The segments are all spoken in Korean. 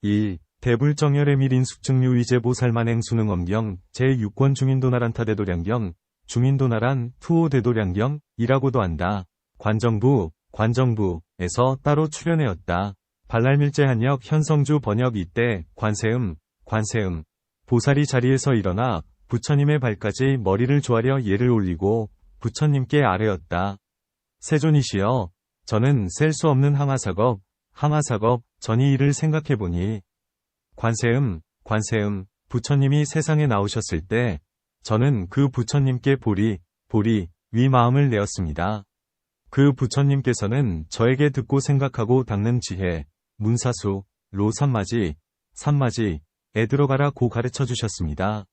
1. 대불정열의 밀인숙증류 위제보살만행 수능엄경 제6권 중인도나란타대도량경 중인도나란 투오대도량경 이라고도 한다. 관정부에서 따로 출연하였다. 발랄밀제 한역 현성주 번역 이때 관세음 보살이 자리에서 일어나 부처님의 발까지 머리를 조아려 예를 올리고 부처님께 아뢰었다. 세존이시여, 저는 셀 수 없는 항아사겁 전이 이를 생각해보니 관세음 부처님이 세상에 나오셨을 때 저는 그 부처님께 보리 위 마음을 내었습니다. 그 부처님께서는 저에게 듣고 생각하고 닦는 지혜 문사수 로 삼마지에 들어가라고 가르쳐 주셨습니다.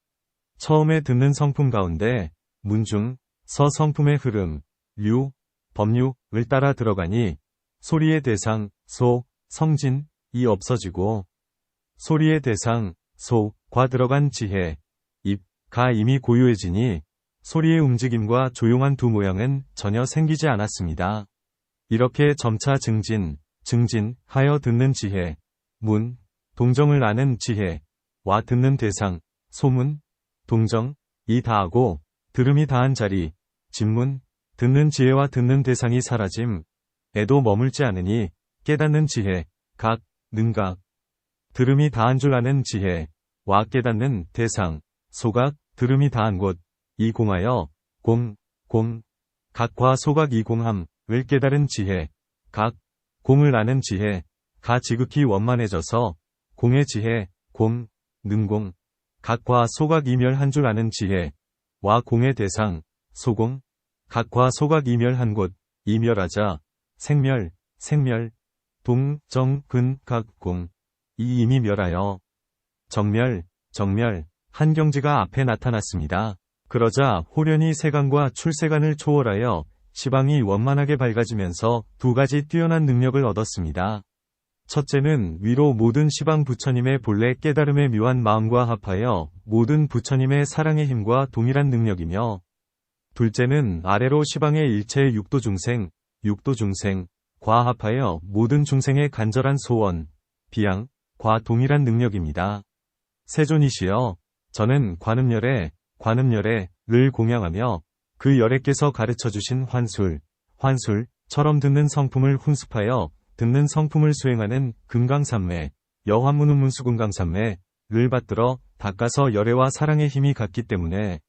처음에 듣는 성품 가운데 문중 서 성품의 흐름 류 법류를 따라 들어가니 소리의 대상 성진이 없어지고 소리의 대상 과 들어간 지혜 가 이미 고유해지니 소리의 움직임과 조용한 두 모양은 전혀 생기지 않았습니다. 이렇게 점차 증진하여 듣는 지혜 동정을 아는 지혜와 듣는 대상 소문 동정이 다하고 들음이 다한 자리 진문 듣는 지혜와 듣는 대상이 사라짐에도 머물지 않으니 깨닫는 지혜 능각 들음이 다한 줄 아는 지혜와 깨닫는 대상 소각 들음이 다한 곳 이 공하여 각과 소각 이 공함을 깨달은 지혜 공을 아는 지혜가 지극히 원만해져서 공의 지혜 능공 각과 소각 이멸한 줄 아는 지혜와 공의 대상 소공 각과 소각 이멸한 곳 이멸하자 생멸 동정근각공 이 이미 멸하여 정멸 한 경지가 앞에 나타났습니다. 그러자 호련히 세간과 출세간을 초월하여 시방이 원만하게 밝아지면서 두 가지 뛰어난 능력을 얻었습니다. 첫째는 위로 모든 시방 부처님의 본래 깨달음의 묘한 마음과 합하여 모든 부처님의 사랑의 힘과 동일한 능력이며 둘째는 아래로 시방의 일체 육도 중생과 합하여 모든 중생의 간절한 소원, 비양과 동일한 능력입니다. 세존이시여, 저는 관음열애를 공양하며 그 열애께서 가르쳐주신 환술처럼 듣는 성품을 훈습하여 듣는 성품을 수행하는 금강산매, 여환문운문수금강산매를 받들어 닦아서 열애와 사랑의 힘이 같기 때문에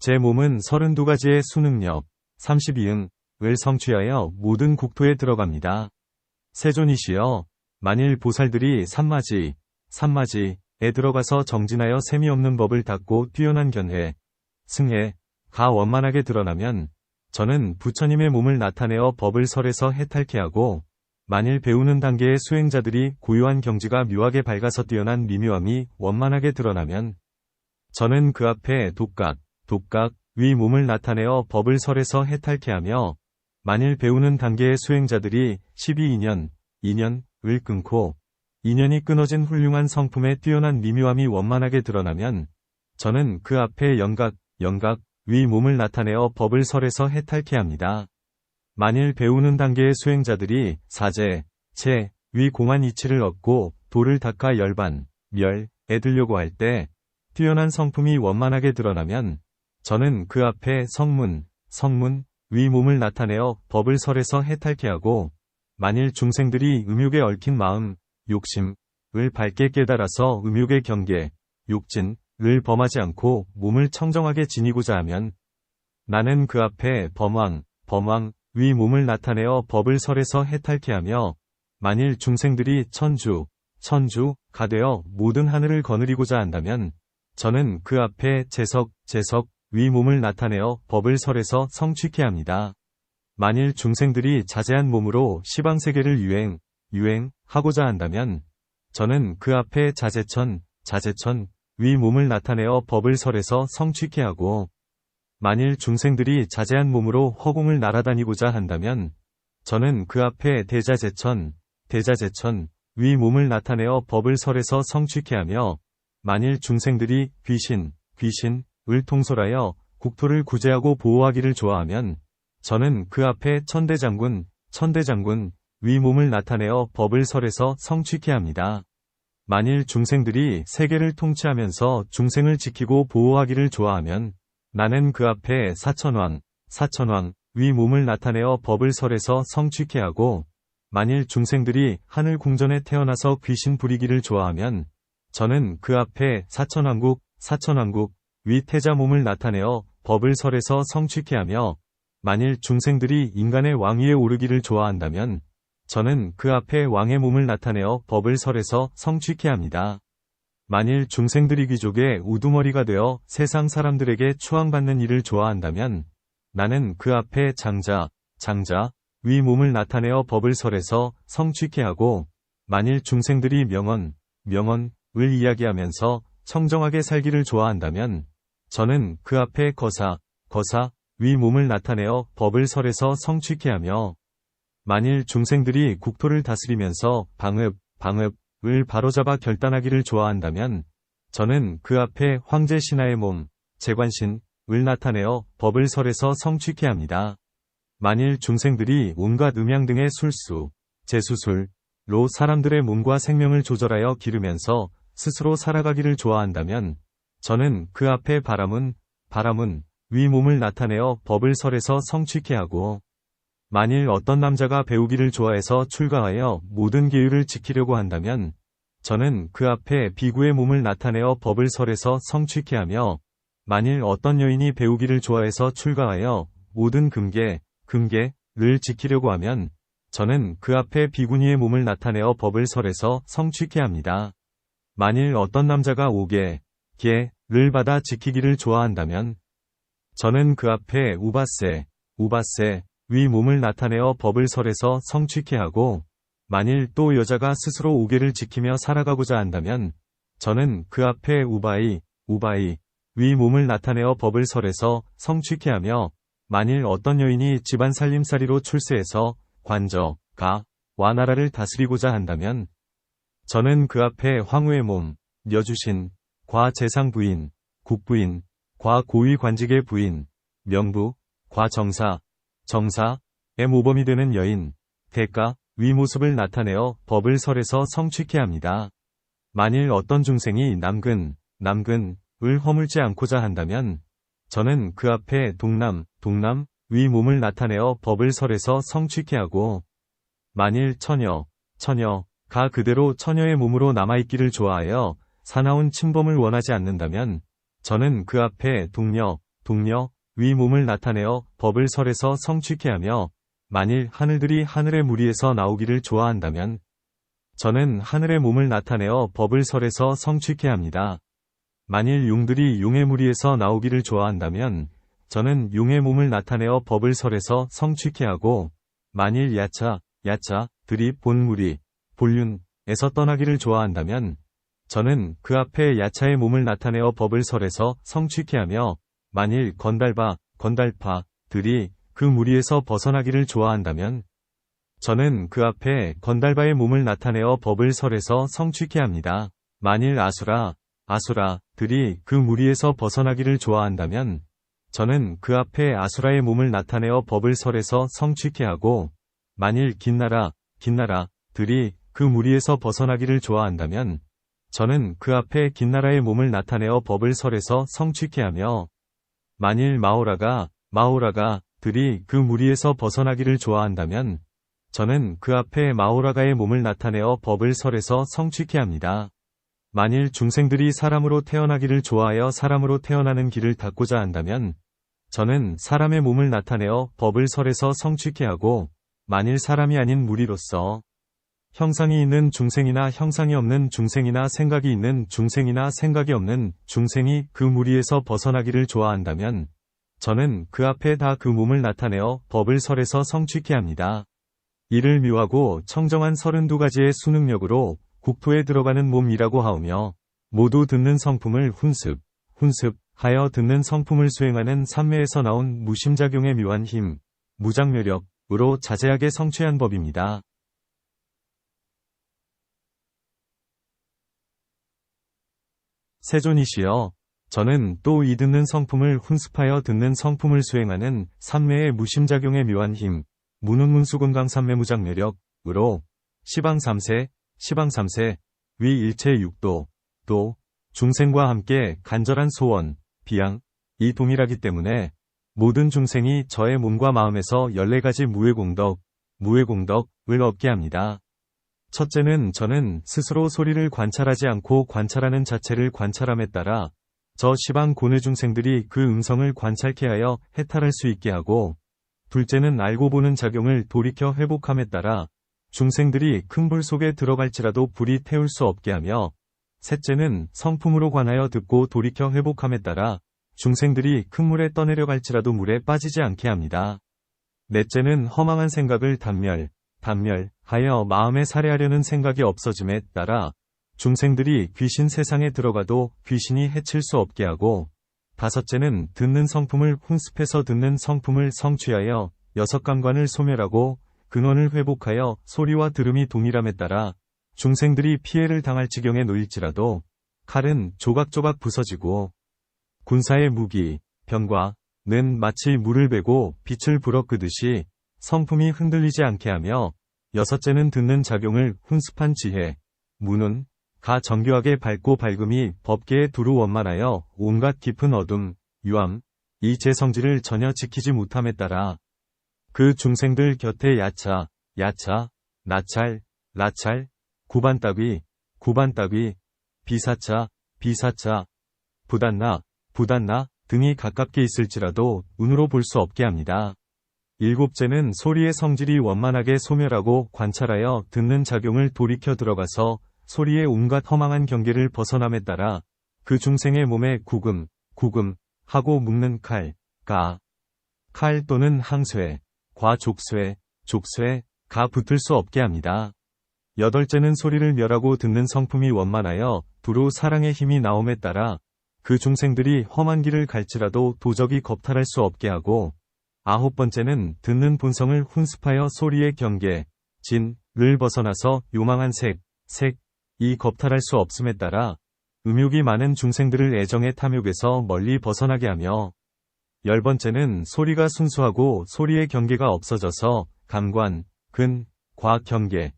제 몸은 32가지의 수능력, 32응을 성취하여 모든 국토에 들어갑니다. 세존이시여, 만일 보살들이 삼마지에 들어가서 정진하여 셈이 없는 법을 닦고 뛰어난 견해, 승해가 원만하게 드러나면 저는 부처님의 몸을 나타내어 법을 설에서 해탈케 하고 만일 배우는 단계의 수행자들이 고유한 경지가 묘하게 밝아서 뛰어난 미묘함이 원만하게 드러나면 저는 그 앞에 독각 위 몸을 나타내어 법을 설에서 해탈케 하며 만일 배우는 단계의 수행자들이 12인연을 끊고 인연이 끊어진 훌륭한 성품의 뛰어난 미묘함이 원만하게 드러나면 저는 그 앞에 영각 위 몸을 나타내어 법을 설에서 해탈케 합니다. 만일 배우는 단계의 수행자들이 사제, 위 공한 이치를 얻고 도를 닦아 멸에 들려고 할 때 뛰어난 성품이 원만하게 드러나면 저는 그 앞에 성문 위 몸을 나타내어 법을 설에서 해탈케 하고 만일 중생들이 음욕에 얽힌 마음, 욕심을 밝게 깨달아서 음욕의 경계, 욕진을 범하지 않고 몸을 청정하게 지니고자 하면 나는 그 앞에 범왕 위 몸을 나타내어 법을 설에서 해탈케 하며 만일 중생들이 천주가 되어 모든 하늘을 거느리고자 한다면 저는 그 앞에 재석 위 몸을 나타내어 법을 설에서 성취케 합니다. 만일 중생들이 자제한 몸으로 시방세계를 유행하고자 한다면 저는 그 앞에 자제천 위 몸을 나타내어 법을 설에서 성취케 하고 만일 중생들이 자제한 몸으로 허공을 날아다니고자 한다면 저는 그 앞에 대자제천 위 몸을 나타내어 법을 설에서 성취케 하며 만일 중생들이 귀신을 통솔하여 국토를 구제하고 보호하기를 좋아하면 저는 그 앞에 천대장군 위 몸을 나타내어 법을 설에서 성취케 합니다. 만일 중생들이 세계를 통치하면서 중생을 지키고 보호하기를 좋아하면 나는 그 앞에 사천왕 위 몸을 나타내어 법을 설해서 성취케 하고, 만일 중생들이 하늘 궁전에 태어나서 귀신 부리기를 좋아하면 저는 그 앞에 사천왕국 위 태자 몸을 나타내어 법을 설해서 성취케 하며, 만일 중생들이 인간의 왕위에 오르기를 좋아한다면 저는 그 앞에 왕의 몸을 나타내어 법을 설해서 성취케 합니다. 만일 중생들이 귀족의 우두머리가 되어 세상 사람들에게 추앙받는 일을 좋아한다면 나는 그 앞에 장자 위 몸을 나타내어 법을 설해서 성취케 하고, 만일 중생들이 명언을 이야기하면서 청정하게 살기를 좋아한다면 저는 그 앞에 거사 위 몸을 나타내어 법을 설해서 성취케 하며, 만일 중생들이 국토를 다스리면서 방읍을 바로잡아 결단하기를 좋아한다면 저는 그 앞에 황제 신하의 몸 재관신을 나타내어 법을 설해서 성취케 합니다. 만일 중생들이 온갖 음양 등의 술수, 제수술로 사람들의 몸과 생명을 조절하여 기르면서 스스로 살아가기를 좋아한다면 저는 그 앞에 바라문 위 몸을 나타내어 법을 설해서 성취케 하고, 만일 어떤 남자가 배우기를 좋아해서 출가하여 모든 계율을 지키려고 한다면 저는 그 앞에 비구의 몸을 나타내어 법을 설해서 성취케 하며, 만일 어떤 여인이 배우기를 좋아해서 출가하여 모든 금계를 지키려고 하면 저는 그 앞에 비구니의 몸을 나타내어 법을 설해서 성취케 합니다. 만일 어떤 남자가 5개를 받아 지키기를 좋아한다면 저는 그 앞에 우바세 위 몸을 나타내어 법을 설해서 성취케 하고, 만일 또 여자가 스스로 5개를 지키며 살아가고자 한다면 저는 그 앞에 우바이 위 몸을 나타내어 법을 설해서 성취케 하며, 만일 어떤 여인이 집안 살림살이로 출세해서 와나라를 다스리고자 한다면 저는 그 앞에 황후의 몸 여주신 과재상 부인 국부인 과고위 관직의 부인 명부 정사의 모범이 되는 여인 대가 위 모습을 나타내어 법을 설해서 성취케 합니다. 만일 어떤 중생이 남근을 허물지 않고자 한다면 저는 그 앞에 동남 위 몸을 나타내어 법을 설해서 성취케 하고, 만일 처녀가 그대로 처녀의 몸으로 남아있기를 좋아하여 사나운 침범을 원하지 않는다면 저는 그 앞에 동녀 위 몸을 나타내어 법을 설해서 성취케 하며, 만일 하늘들이 하늘의 무리에서 나오기를 좋아한다면 저는 하늘의 몸을 나타내어 법을 설해서 성취케 합니다. 만일 용들이 용의 무리에서 나오기를 좋아한다면 저는 용의 몸을 나타내어 법을 설해서 성취케 하고, 만일 야차들이 본무리 본륜에서 떠나기를 좋아한다면 저는 그 앞에 야차의 몸을 나타내어 법을 설해서 성취케 하며, 만일 건달파들이 그 무리에서 벗어나기를 좋아한다면 저는 그 앞에 건달바의 몸을 나타내어 법을 설해서 성취케 합니다. 만일 아수라들이 그 무리에서 벗어나기를 좋아한다면 저는 그 앞에 아수라의 몸을 나타내어 법을 설해서 성취케 하고, 만일 긴나라들이 그 무리에서 벗어나기를 좋아한다면 저는 그 앞에 긴나라의 몸을 나타내어 법을 설해서 성취케 하며, 만일 마오라가들이 그 무리에서 벗어나기를 좋아한다면 저는 그 앞에 마오라가의 몸을 나타내어 법을 설해서 성취케 합니다. 만일 중생들이 사람으로 태어나기를 좋아하여 사람으로 태어나는 길을 닫고자 한다면 저는 사람의 몸을 나타내어 법을 설해서 성취케 하고, 만일 사람이 아닌 무리로서 형상이 있는 중생이나 형상이 없는 중생이나 생각이 있는 중생이나 생각이 없는 중생이 그 무리에서 벗어나기를 좋아한다면 저는 그 앞에 다 그 몸을 나타내어 법을 설해서 성취케 합니다. 이를 묘하고 청정한 32가지의 수능력으로 국토에 들어가는 몸이라고 하오며, 모두 듣는 성품을 훈습하여 듣는 성품을 수행하는 삼매에서 나온 무심작용의 묘한 힘, 무작묘력으로 자세하게 성취한 법입니다. 세존이시여, 저는 또 이 듣는 성품을 훈습하여 듣는 성품을 수행하는 삼매의 무심작용의 묘한 힘, 무능문수건강 삼매 무작묘력으로 시방 3세 위 일체 육도, 또 중생과 함께 간절한 소원, 비양, 이 동일하기 때문에 모든 중생이 저의 몸과 마음에서 14가지 무외공덕을 얻게 합니다. 첫째는 저는 스스로 소리를 관찰하지 않고 관찰하는 자체를 관찰함에 따라 저 시방 고뇌 중생들이 그 음성을 관찰케 하여 해탈할 수 있게 하고, 둘째는 알고 보는 작용을 돌이켜 회복함에 따라 중생들이 큰 불 속에 들어갈지라도 불이 태울 수 없게 하며, 셋째는 성품으로 관하여 듣고 돌이켜 회복함에 따라 중생들이 큰 물에 떠내려갈지라도 물에 빠지지 않게 합니다. 넷째는 허망한 생각을 단멸하여 마음에 살해하려는 생각이 없어짐에 따라 중생들이 귀신 세상에 들어가도 귀신이 해칠 수 없게 하고, 다섯째는 듣는 성품을 훈습해서 듣는 성품을 성취하여 여섯감관을 소멸하고 근원을 회복하여 소리와 들음이 동일함에 따라 중생들이 피해를 당할 지경에 놓일지라도 칼은 조각조각 부서지고, 군사의 무기, 병과는 마치 물을 베고 빛을 불어 끄듯이 성품이 흔들리지 않게 하며, 여섯째는 듣는 작용을 훈습한 지혜, 무는 가 정교하게 밝고 밝음이 법계에 두루 원만하여 온갖 깊은 어둠, 유암, 이 제 성질을 전혀 지키지 못함에 따라 그 중생들 곁에 야차, 나찰, 구반따귀, 비사차, 부단나 등이 가깝게 있을지라도 눈으로 볼 수 없게 합니다. 일곱째는 소리의 성질이 원만하게 소멸하고 관찰하여 듣는 작용을 돌이켜 들어가서 소리의 온갖 허망한 경계를 벗어남에 따라 그 중생의 몸에 구금 하고 묶는 칼 또는 항쇠, 족쇠가 붙을 수 없게 합니다. 여덟째는 소리를 멸하고 듣는 성품이 원만하여 두루 사랑의 힘이 나옴에 따라 그 중생들이 험한 길을 갈지라도 도적이 겁탈할 수 없게 하고, 아홉 번째는 듣는 본성을 훈습하여 소리의 경계, 진을 벗어나서 요망한 이 겁탈할 수 없음에 따라 음욕이 많은 중생들을 애정의 탐욕에서 멀리 벗어나게 하며, 열 번째는 소리가 순수하고 소리의 경계가 없어져서 감관, 과 경계,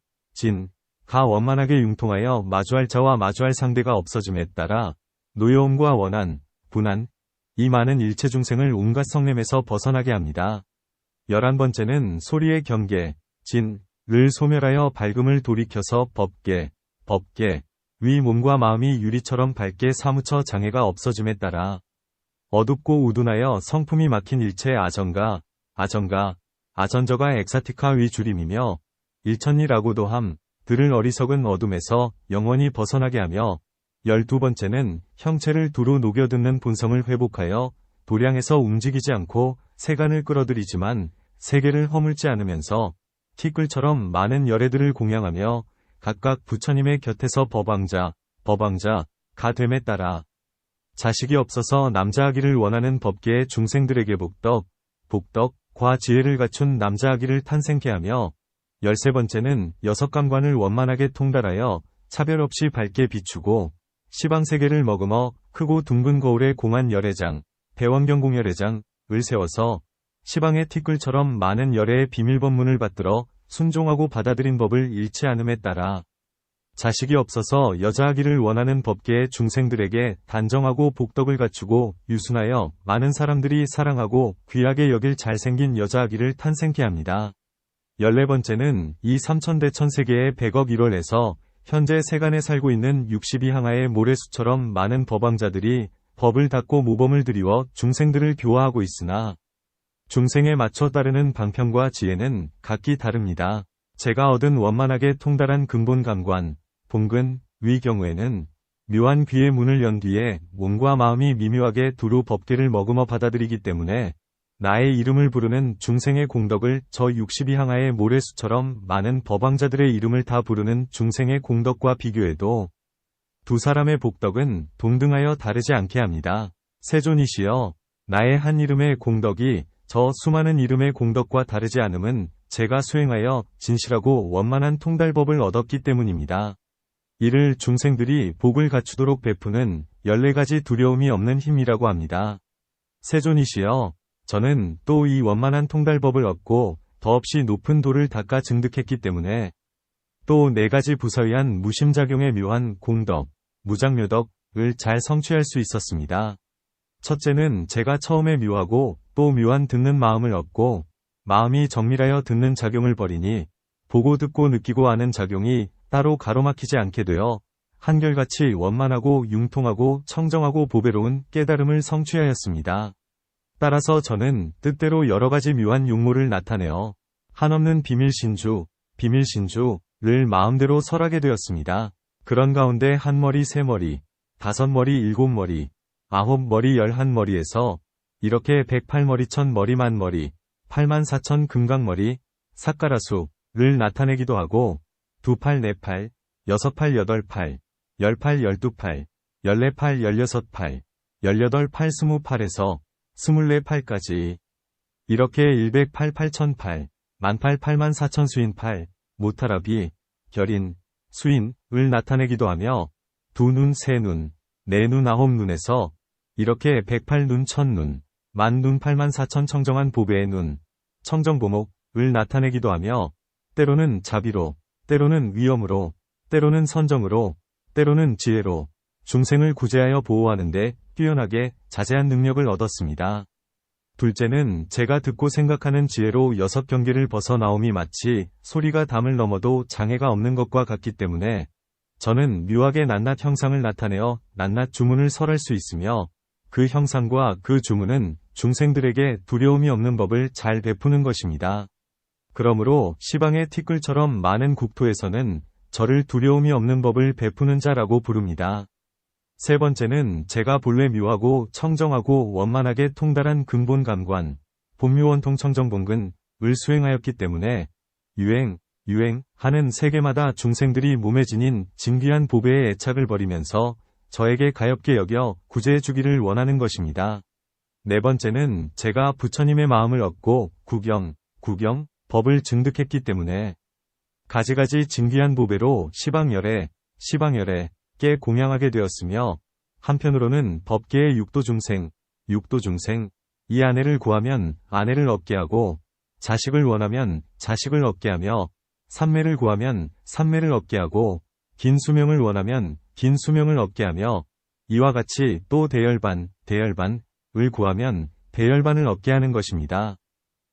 가 원만하게 융통하여 마주할 자와 마주할 상대가 없어짐에 따라 노여움과 원한, 분한, 이 많은 일체 중생을 온갖 성냄에서 벗어나게 합니다. 11번째는 소리의 경계, 진을 소멸하여 밝음을 돌이켜서 법계, 위 몸과 마음이 유리처럼 밝게 사무쳐 장애가 없어짐에 따라 어둡고 우둔하여 성품이 막힌 일체 아전저가 엑사티카 위 줄임이며 일천리라고도 함, 들을 어리석은 어둠에서 영원히 벗어나게 하며, 12번째는 형체를 두루 녹여듣는 본성을 회복하여 도량에서 움직이지 않고 세간을 끌어들이지만 세계를 허물지 않으면서 티끌처럼 많은 열애들을 공양하며 각각 부처님의 곁에서 법왕자가 됨에 따라 자식이 없어서 남자아기를 원하는 법계의 중생들에게 복덕과 지혜를 갖춘 남자아기를 탄생케 하며, 13번째는 여섯감관을 원만하게 통달하여 차별 없이 밝게 비추고 시방세계를 머금어 크고 둥근 거울에 공한 열애장, 대원경공열애장을 세워서 시방의 티끌처럼 많은 열애의 비밀법문을 받들어 순종하고 받아들인 법을 잃지 않음에 따라 자식이 없어서 여자아기를 원하는 법계의 중생들에게 단정하고 복덕을 갖추고 유순하여 많은 사람들이 사랑하고 귀하게 여길 잘생긴 여자아기를 탄생케 합니다. 14번째는 이 삼천대천세계의 100억 1월에서 현재 세간에 살고 있는 62항하의 모래수처럼 많은 법왕자들이 법을 닦고 모범을 들이워 중생들을 교화하고 있으나 중생에 맞춰 따르는 방편과 지혜는 각기 다릅니다. 제가 얻은 원만하게 통달한 근본 감관, 본근, 위 경우에는 묘한 귀의 문을 연 뒤에 몸과 마음이 미묘하게 두루 법계를 머금어 받아들이기 때문에 나의 이름을 부르는 중생의 공덕을 저 62항하의 모래수처럼 많은 법왕자들의 이름을 다 부르는 중생의 공덕과 비교해도 두 사람의 복덕은 동등하여 다르지 않게 합니다. 세존이시여, 나의 한 이름의 공덕이 저 수많은 이름의 공덕과 다르지 않음은 제가 수행하여 진실하고 원만한 통달법을 얻었기 때문입니다. 이를 중생들이 복을 갖추도록 베푸는 14가지 두려움이 없는 힘이라고 합니다. 세존이시여, 저는 또 이 원만한 통달법을 얻고 더없이 높은 도를 닦아 증득했기 때문에 또 4가지 부서의한 무심작용의 묘한 공덕, 무작묘덕을 잘 성취할 수 있었습니다. 첫째는 제가 처음에 묘하고 또 묘한 듣는 마음을 얻고 마음이 정밀하여 듣는 작용을 벌이니 보고 듣고 느끼고 아는 작용이 따로 가로막히지 않게 되어 한결같이 원만하고 융통하고 청정하고 보배로운 깨달음을 성취하였습니다. 따라서 저는 뜻대로 여러가지 묘한 용모를 나타내어 한없는 비밀신주를 마음대로 설하게 되었습니다. 그런 가운데 1머리, 3머리, 5머리, 7머리, 9머리, 11머리에서 이렇게 108머리, 1000머리, 만머리, 84,000 금강머리, 삿가라수를 나타내기도 하고 2팔, 4팔, 6팔, 8팔, 10팔, 12팔, 14팔, 16팔, 18팔, 20팔에서 24팔까지 이렇게 108, 8008, 1008, 84,000 수인팔, 모타라비, 결인, 수인을 나타내기도 하며 2눈, 3눈, 4눈, 9눈에서 이렇게 108눈, 1000눈, 만눈, 84,000 청정한 보배의 눈, 청정보목을 나타내기도 하며 때로는 자비로, 때로는 위엄으로, 때로는 선정으로, 때로는 지혜로 중생을 구제하여 보호하는데 뛰어나게 자세한 능력을 얻었습니다. 둘째는 제가 듣고 생각하는 지혜로 6경계를 벗어나옴이 마치 소리가 담을 넘어도 장애가 없는 것과 같기 때문에 저는 묘하게 낱낱 형상을 나타내어 낱낱 주문을 설할 수 있으며 그 형상과 그 주문은 중생들에게 두려움이 없는 법을 잘 베푸는 것입니다. 그러므로 시방의 티끌처럼 많은 국토에서는 저를 두려움이 없는 법을 베푸는 자라고 부릅니다. 세 번째는 제가 본래 묘하고 청정하고 원만하게 통달한 근본 감관, 본묘원통 청정본근을 수행하였기 때문에 유행하는 세계마다 중생들이 몸에 지닌 진귀한 보배의 애착을 버리면서 저에게 가엾게 여겨 구제해 주기를 원하는 것입니다. 네 번째는 제가 부처님의 마음을 얻고 구경, 법을 증득했기 때문에 가지가지 진귀한 보배로 시방열에 깨 공양하게 되었으며 한편으로는 법계의 육도중생, 이 아내를 구하면 아내를 얻게 하고 자식을 원하면 자식을 얻게 하며 삼매를 구하면 삼매를 얻게 하고 긴 수명을 원하면 긴 수명을 얻게 하며 이와 같이 또 대열반을 구하면 대열반을 얻게 하는 것입니다.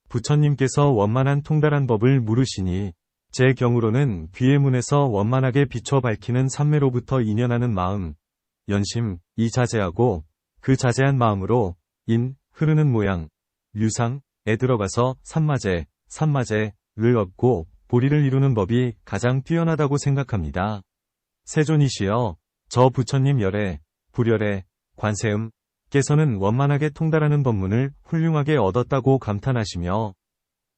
부처님께서 원만한 통달한 법을 물으시니 제 경우로는 귀의 문에서 원만하게 비춰 밝히는 삼매로부터 인연하는 마음, 연심이 자제하고 그 자제한 마음으로 흐르는 모양, 류상에 들어가서 삼마제를 얻고 보리를 이루는 법이 가장 뛰어나다고 생각합니다. 세존이시여, 저 부처님 열애, 불열애, 관세음께서는 원만하게 통달하는 법문을 훌륭하게 얻었다고 감탄하시며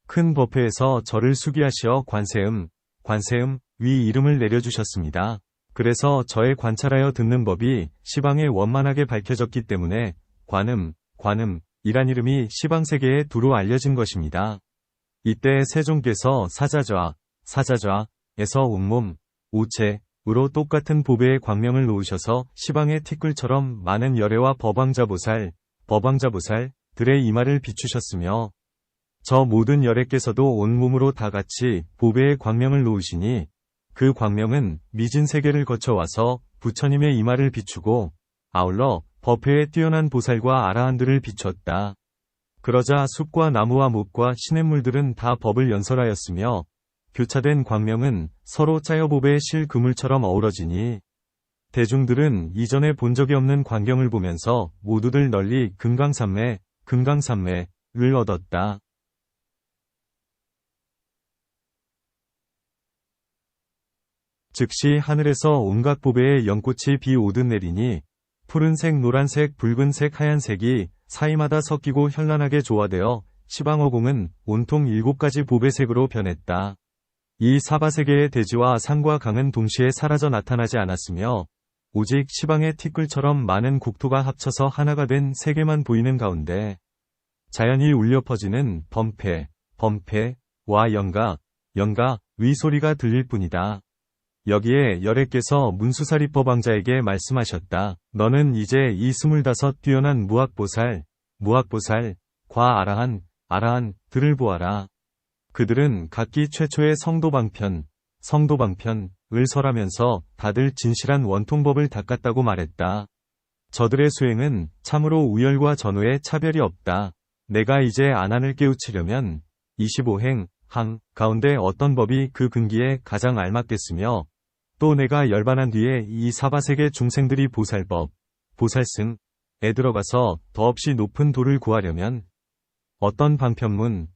큰 법회에서 저를 수기하시어 관세음 위 이름을 내려주셨습니다. 그래서 저의 관찰하여 듣는 법이 시방에 원만하게 밝혀졌기 때문에 관음이란 이름이 시방세계에 두루 알려진 것입니다. 이때 세종께서 사자좌에서 온몸, 우체으로 똑같은 보배의 광명을 놓으셔서 시방의 티끌처럼 많은 열애와 법왕자보살들의 이마를 비추셨으며 저 모든 열애께서도 온몸으로 다 같이 보배의 광명을 놓으시니 그 광명은 미진 세계를 거쳐와서 부처님의 이마를 비추고 아울러 법회에 뛰어난 보살과 아라한들을 비췄다. 그러자 숲과 나무와 묵과 시냇물들은 다 법을 연설하였으며 교차된 광명은 서로 짜여 보배의 실 그물처럼 어우러지니 대중들은 이전에 본 적이 없는 광경을 보면서 모두들 널리 금강산매를 얻었다. 즉시 하늘에서 온갖 보배의 연꽃이 비 오듯 내리니 푸른색, 노란색, 붉은색, 하얀색이 사이마다 섞이고 현란하게 조화되어 시방어공은 온통 7가지 보배색으로 변했다. 이 사바세계의 대지와 산과 강은 동시에 사라져 나타나지 않았으며 오직 시방의 티끌처럼 많은 국토가 합쳐서 하나가 된 세계만 보이는 가운데 자연히 울려 퍼지는 범패와 영가 위 소리가 들릴 뿐이다. 여기에 열애께서 문수사리법 왕자에게 말씀하셨다. 너는 이제 이 25 뛰어난 무학보살과 아라한들을 보아라. 그들은 각기 최초의 성도방편, 성도방편을 설하면서 다들 진실한 원통법을 닦았다고 말했다. 저들의 수행은 참으로 우열과 전후에 차별이 없다. 내가 이제 안한을 깨우치려면 25행, 항, 가운데 어떤 법이 그 근기에 가장 알맞겠으며 또 내가 열반한 뒤에 이 사바세계 중생들이 보살법, 보살승에 들어가서 더없이 높은 도를 구하려면 어떤 방편문을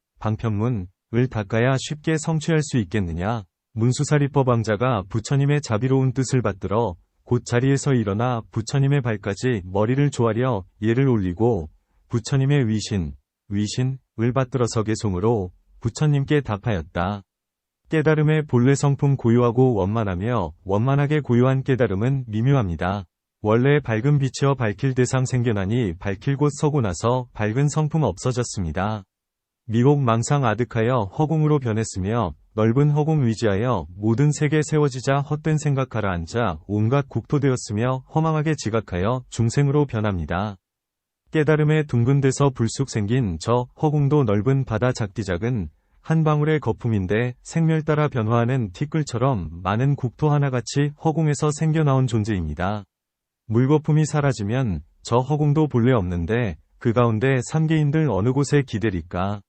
닦아야 쉽게 성취할 수 있겠느냐. 문수사리법 왕자가 부처님의 자비로운 뜻을 받들어 곧 자리에서 일어나 부처님의 발까지 머리를 조아려 예를 올리고 부처님의 위신을 받들어서 개송으로 부처님께 답하였다. 깨달음의 본래 성품 고요하고 원만하며 원만하게 고요한 깨달음은 미묘합니다. 원래 밝은 빛이여 밝힐 대상 생겨나니 밝힐 곳 서고 나서 밝은 성품 없어졌습니다. 미혹 망상 아득하여 허공으로 변했으며 넓은 허공 위지하여 모든 세계 세워지자 헛된 생각 가라앉아 온갖 국토되었으며 허망하게 지각하여 중생으로 변합니다. 깨달음에 둥근 데서 불쑥 생긴 저 허공도 넓은 바다 작디작은 한 방울의 거품인데 생멸 따라 변화하는 티끌처럼 많은 국토 하나같이 허공에서 생겨나온 존재입니다. 물거품이 사라지면 저 허공도 본래 없는데 그 가운데 삼계인들 어느 곳에 기대리까.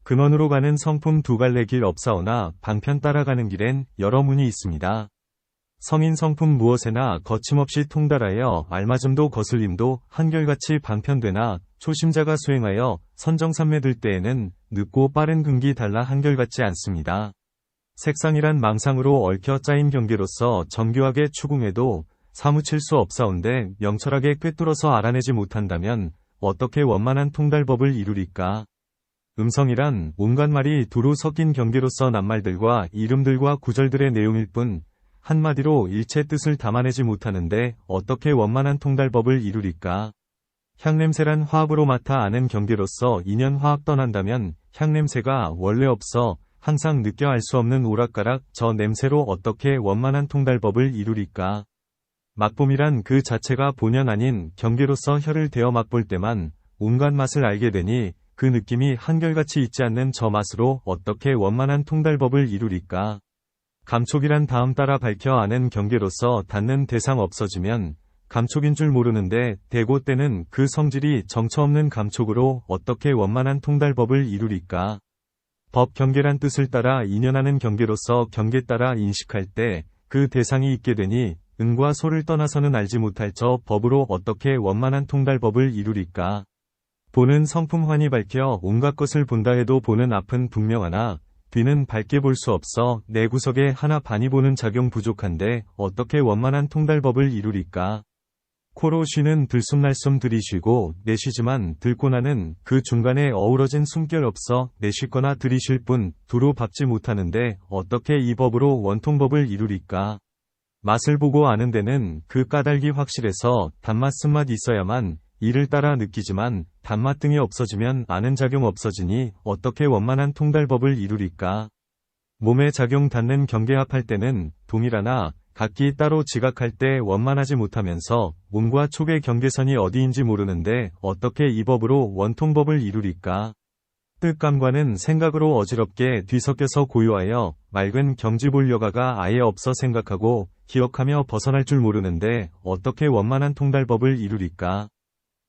근원으로 가는 성품 두 갈래 길 없사오나 방편 따라가는 길엔 여러 문이 있습니다. 성인 성품 무엇에나 거침없이 통달하여 알맞음도 거슬림도 한결같이 방편되나 초심자가 수행하여 선정삼매 들 때에는 늦고 빠른 근기 달라 한결같지 않습니다. 색상이란 망상으로 얽혀 짜인 경계로서 정교하게 추궁해도 사무칠 수 없사온데 명철하게 꿰뚫어서 알아내지 못한다면 어떻게 원만한 통달법을 이루리까. 음성이란 온갖 말이 두루 섞인 경계로서 낱말들과 이름들과 구절들의 내용일 뿐 한마디로 일체 뜻을 담아내지 못하는데 어떻게 원만한 통달법을 이루리까. 향냄새란 화합으로 맡아 아는 경계로서 인연 화합 떠난다면 향냄새가 원래 없어 항상 느껴 알 수 없는 오락가락 저 냄새로 어떻게 원만한 통달법을 이루리까. 맛봄이란 그 자체가 본연 아닌 경계로서 혀를 대어 맛볼 때만 온갖 맛을 알게 되니 그 느낌이 한결같이 있지 않는 저 맛으로 어떻게 원만한 통달법을 이루리까. 감촉이란 다음 따라 밝혀 아는 경계로서 닿는 대상 없어지면 감촉인 줄 모르는데 대고 때는 그 성질이 정처 없는 감촉으로 어떻게 원만한 통달법을 이루리까. 법 경계란 뜻을 따라 인연하는 경계로서 경계 따라 인식할 때 그 대상이 있게 되니 은과 소를 떠나서는 알지 못할 저 법으로 어떻게 원만한 통달법을 이루리까. 보는 성품 환히 밝혀 온갖 것을 본다 해도 보는 앞은 분명하나 뒤는 밝게 볼 수 없어 내 구석에 하나 반이 보는 작용 부족한데 어떻게 원만한 통달법을 이루리까. 코로 쉬는 들숨 날숨 들이쉬고 내쉬지만 들고 나는 그 중간에 어우러진 숨결 없어 내쉬거나 들이쉴 뿐 두루 밟지 못하는데 어떻게 이 법으로 원통법을 이루리까. 맛을 보고 아는 데는 그 까닭이 확실해서 단맛 쓴맛 있어야만 이를 따라 느끼지만 단맛 등이 없어지면 아는 작용 없어지니 어떻게 원만한 통달법을 이루리까. 몸에 작용 닿는 경계 합할 때는 동일하나 각기 따로 지각할 때 원만하지 못하면서 몸과 촉의 경계선이 어디인지 모르는데 어떻게 이 법으로 원통법을 이루리까. 뜻감과는 생각으로 어지럽게 뒤섞여서 고요하여 맑은 경지볼여가가 아예 없어 생각하고 기억하며 벗어날 줄 모르는데 어떻게 원만한 통달법을 이루리까.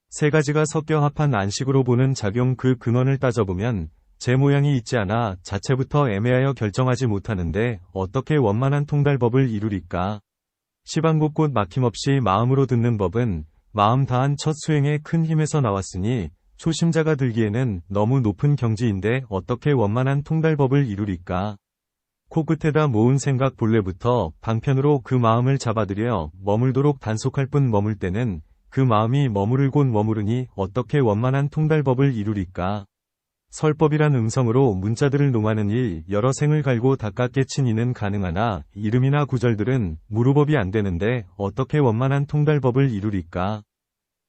세 가지가 섞여 합한 안식으로 보는 작용 그 근원을 따져보면 제 모양이 있지 않아 자체부터 애매하여 결정하지 못하는데 어떻게 원만한 통달법을 이루리까. 시방곳곳 막힘없이 마음으로 듣는 법은 마음 다한 첫 수행의 큰 힘에서 나왔으니 초심자가 들기에는 너무 높은 경지인데 어떻게 원만한 통달법을 이루리까. 코끝에다 모은 생각 본래부터 방편으로 그 마음을 잡아들여 머물도록 단속할 뿐 머물 때는 그 마음이 머무를 곳 머무르니 어떻게 원만한 통달법을 이루리까. 설법이란 음성으로 문자들을 농하는 일 여러 생을 갈고 닦아 친 이는 가능하나 이름이나 구절들은 무루법이 안 되는데 어떻게 원만한 통달법을 이루리까.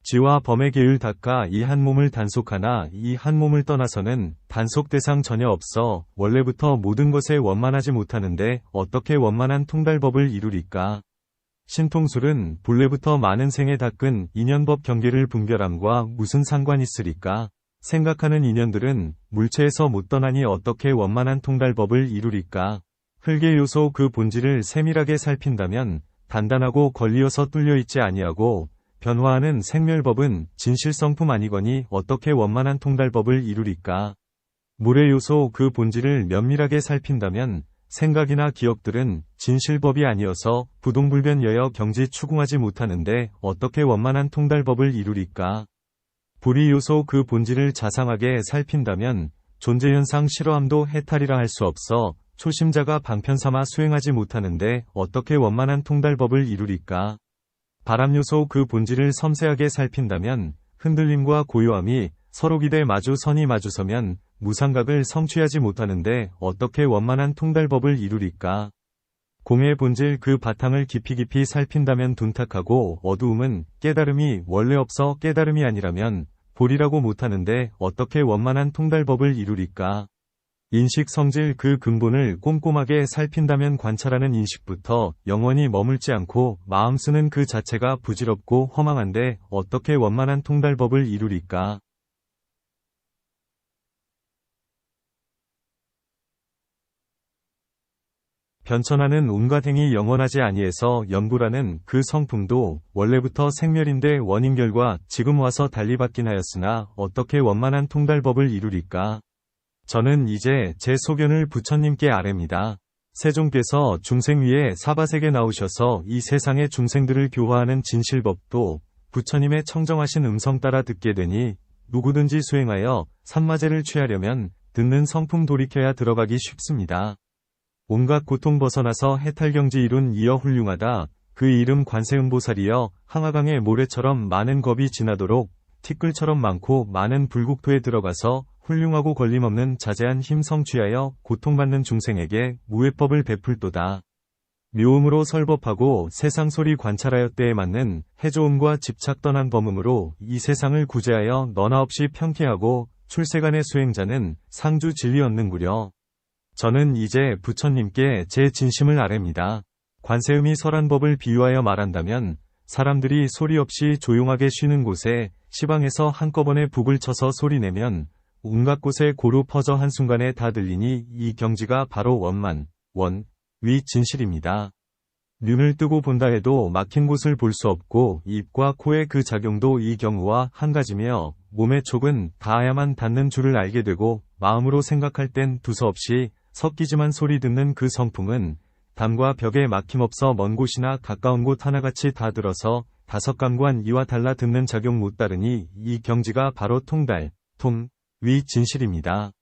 지와 범의 계율 닦아 이 한 몸을 단속하나 이 한 몸을 떠나서는 단속 대상 전혀 없어 원래부터 모든 것에 원만하지 못하는데 어떻게 원만한 통달법을 이루리까. 신통술은 본래부터 많은 생에 닦은 인연법 경계를 분별함과 무슨 상관 있으리까. 생각하는 인연들은 물체에서 못 떠나니 어떻게 원만한 통달법을 이루리까. 흙의 요소 그 본질을 세밀하게 살핀다면 단단하고 걸리어서 뚫려있지 아니하고 변화하는 생멸법은 진실성품 아니거니 어떻게 원만한 통달법을 이루리까? 물의 요소 그 본질을 면밀하게 살핀다면 생각이나 기억들은 진실법이 아니어서 부동불변여여 경지 추궁하지 못하는데 어떻게 원만한 통달법을 이루리까? 불의 요소 그 본질을 자상하게 살핀다면 존재현상 실어함도 해탈이라 할 수 없어 초심자가 방편삼아 수행하지 못하는데 어떻게 원만한 통달법을 이루리까? 바람 요소 그 본질을 섬세하게 살핀다면 흔들림과 고요함이 서로 기대 마주 선이 마주서면 무상각을 성취하지 못하는데 어떻게 원만한 통달법을 이루리까? 공의 본질 그 바탕을 깊이 살핀다면 둔탁하고 어두움은 깨달음이 원래 없어 깨달음이 아니라면 볼이라고 못하는데 어떻게 원만한 통달법을 이루리까? 인식 성질 그 근본을 꼼꼼하게 살핀다면 관찰하는 인식부터 영원히 머물지 않고 마음 쓰는 그 자체가 부질없고 허망한데 어떻게 원만한 통달법을 이루리까? 변천하는 온갖 행이 영원하지 아니해서 연부라는 그 성품도 원래부터 생멸인데 원인결과 지금 와서 달리 받긴 하였으나 어떻게 원만한 통달법을 이루리까? 저는 이제 제 소견을 부처님께 아뢰입니다. 세종께서 중생 위에 사바세계 나오셔서 이 세상의 중생들을 교화하는 진실법도 부처님의 청정하신 음성 따라 듣게 되니 누구든지 수행하여 삼마제를 취하려면 듣는 성품 돌이켜야 들어가기 쉽습니다. 온갖 고통 벗어나서 해탈경지 이룬 이어 훌륭하다. 그 이름 관세음보살이여 항아강의 모래처럼 많은 겁이 지나도록 티끌처럼 많고 많은 불국토에 들어가서 훌륭하고 걸림없는 자제한 힘 성취하여 고통받는 중생에게 무외법을 베풀도다. 묘음으로 설법하고 세상 소리 관찰하여 때에 맞는 해조음과 집착 떠난 범음으로 이 세상을 구제하여 너나 없이 평쾌하고 출세간의 수행자는 상주 진리 얻는구려. 저는 이제 부처님께 제 진심을 아뢰입니다. 관세음이 설한 법을 비유하여 말한다면 사람들이 소리 없이 조용하게 쉬는 곳에 시방에서 한꺼번에 북을 쳐서 소리내면 온갖 곳에 고루 퍼져 한순간에 다 들리니 이 경지가 바로 원만, 위 진실입니다. 눈을 뜨고 본다 해도 막힌 곳을 볼 수 없고 입과 코의 그 작용도 이 경우와 한 가지며 몸의 촉은 닿아야만 닿는 줄을 알게 되고 마음으로 생각할 땐 두서없이 섞이지만 소리 듣는 그 성품은 담과 벽에 막힘없어 먼 곳이나 가까운 곳 하나같이 다 들어서 다섯감관 이와 달라 듣는 작용 못 다르니 이 경지가 바로 통달, 위 진실입니다.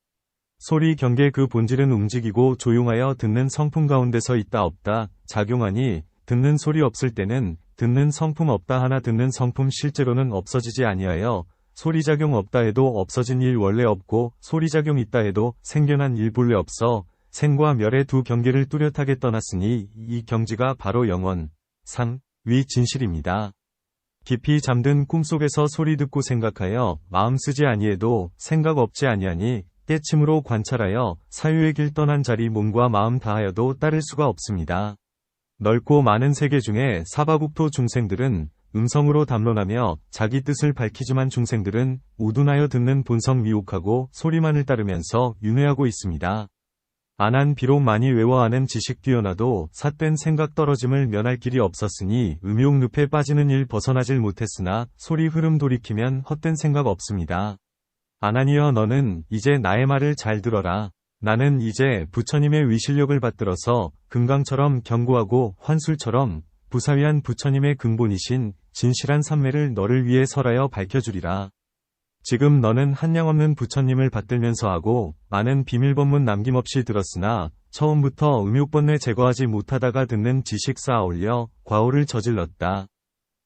소리 경계 그 본질은 움직이고 조용하여 듣는 성품 가운데서 있다 없다 작용하니 듣는 소리 없을 때는 듣는 성품 없다 하나 듣는 성품 실제로는 없어지지 아니하여 소리작용 없다 해도 없어진 일 원래 없고 소리작용 있다 해도 생겨난 일 본래 없어 생과 멸의 두 경계를 뚜렷하게 떠났으니 이 경지가 바로 영원, 위 진실입니다. 깊이 잠든 꿈속에서 소리 듣고 생각하여 마음 쓰지 아니해도 생각 없지 아니하니 깨침으로 관찰하여 사유의 길 떠난 자리 몸과 마음 다하여도 따를 수가 없습니다. 넓고 많은 세계 중에 사바국토 중생들은 음성으로 담론하며 자기 뜻을 밝히지만 중생들은 우둔하여 듣는 본성 미혹하고 소리만을 따르면서 윤회하고 있습니다. 안한 비록 많이 외워하는 지식 뛰어나도 삿된 생각 떨어짐을 면할 길이 없었으니 음욕 늪에 빠지는 일 벗어나질 못했으나 소리 흐름 돌이키면 헛된 생각 없습니다. 아나니여 너는 이제 나의 말을 잘 들어라. 나는 이제 부처님의 위실력을 받들어서 금강처럼 견고하고 환술처럼 부사위한 부처님의 근본이신 진실한 삼매를 너를 위해 설하여 밝혀주리라. 지금 너는 한량없는 부처님을 받들면서 하고 많은 비밀법문 남김없이 들었으나 처음부터 음욕번뇌 제거하지 못하다가 듣는 지식 쌓아 올려 과오를 저질렀다.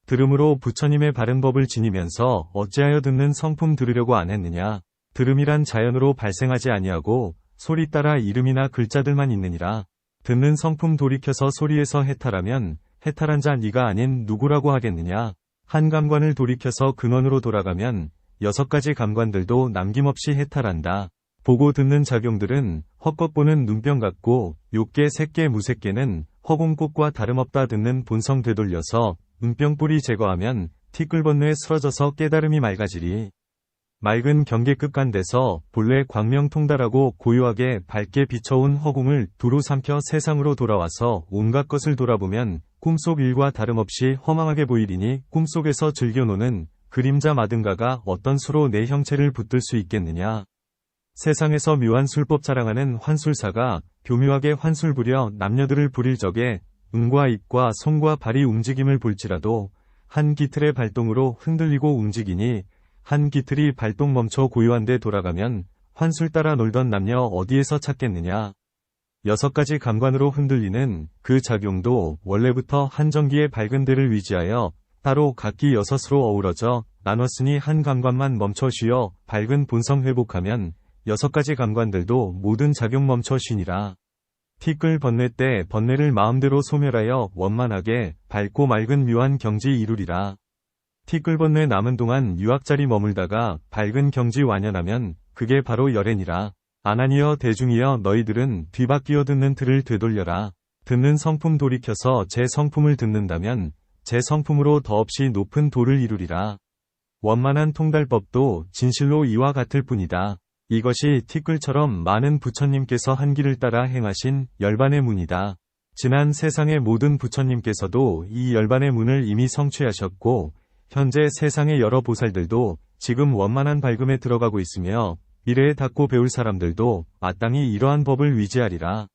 들음으로 부처님의 바른 법을 지니면서 어찌하여 듣는 성품 들으려고 안 했느냐. 들음이란 자연으로 발생하지 아니하고 소리 따라 이름이나 글자들만 있느니라. 듣는 성품 돌이켜서 소리에서 해탈하면 해탈한 자 네가 아닌 누구라고 하겠느냐. 한 감관을 돌이켜서 근원으로 돌아가면 6가지 감관들도 남김없이 해탈한다. 보고 듣는 작용들은 헛것 보는 눈병 같고 욕계 색계 무색계는 허공꽃과 다름없다 듣는 본성 되돌려서 눈병 뿌리 제거하면 티끌번뇌에 쓰러져서 깨달음이 맑아지리. 맑은 경계끝간데서 본래 광명통달하고 고요하게 밝게 비춰온 허공을 두루 삼켜 세상으로 돌아와서 온갖 것을 돌아보면 꿈속 일과 다름없이 허망하게 보이리니 꿈속에서 즐겨노는 그림자 마든가가 어떤 수로 내 형체를 붙들 수 있겠느냐. 세상에서 묘한 술법 자랑하는 환술사가 교묘하게 환술 부려 남녀들을 부릴 적에 눈과 입과 손과 발이 움직임을 볼지라도 한 기틀의 발동으로 흔들리고 움직이니 한 기틀이 발동 멈춰 고요한데 돌아가면 환술 따라 놀던 남녀 어디에서 찾겠느냐. 6가지 감관으로 흔들리는 그 작용도 원래부터 한 전기의 밝은 데를 위지하여 따로 각기 6으로 어우러져 나눴으니 한 감관만 멈춰 쉬어 밝은 본성 회복하면 6가지 감관들도 모든 작용 멈춰 쉬니라. 티끌 번뇌 때 번뇌를 마음대로 소멸하여 원만하게 밝고 맑은 묘한 경지 이루리라. 티끌 번뇌 남은 동안 유학자리 머물다가 밝은 경지 완연하면 그게 바로 열애니라. 아나니여 대중이여 너희들은 뒤바뀌어 듣는 틀을 되돌려라. 듣는 성품 돌이켜서 제 성품을 듣는다면 제 성품으로 더없이 높은 도를 이루리라. 원만한 통달법도 진실로 이와 같을 뿐이다. 이것이 티끌처럼 많은 부처님께서 한 길을 따라 행하신 열반의 문이다. 지난 세상의 모든 부처님께서도 이 열반의 문을 이미 성취하셨고 현재 세상의 여러 보살들도 지금 원만한 밝음에 들어가고 있으며 미래에 닦고 배울 사람들도 마땅히 이러한 법을 위지하리라.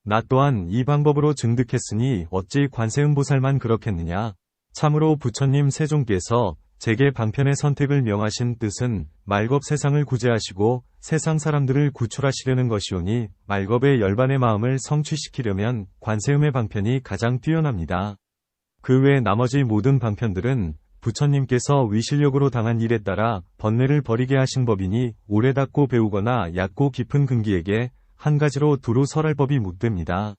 나 또한 이 방법으로 증득했으니 어찌 관세음보살만 그렇겠느냐. 참으로 부처님 세종께서 제게 방편의 선택을 명하신 뜻은 말겁 세상을 구제하시고 세상 사람들을 구출하시려는 것이오니 말겁의 열반의 마음을 성취시키려면 관세음의 방편이 가장 뛰어납니다. 그 외 나머지 모든 방편들은 부처님께서 위실력으로 당한 일에 따라 번뇌를 버리게 하신 법이니 오래 닦고 배우거나 얕고 깊은 근기에게 한 가지로 두루 설할 법이 못 됩니다.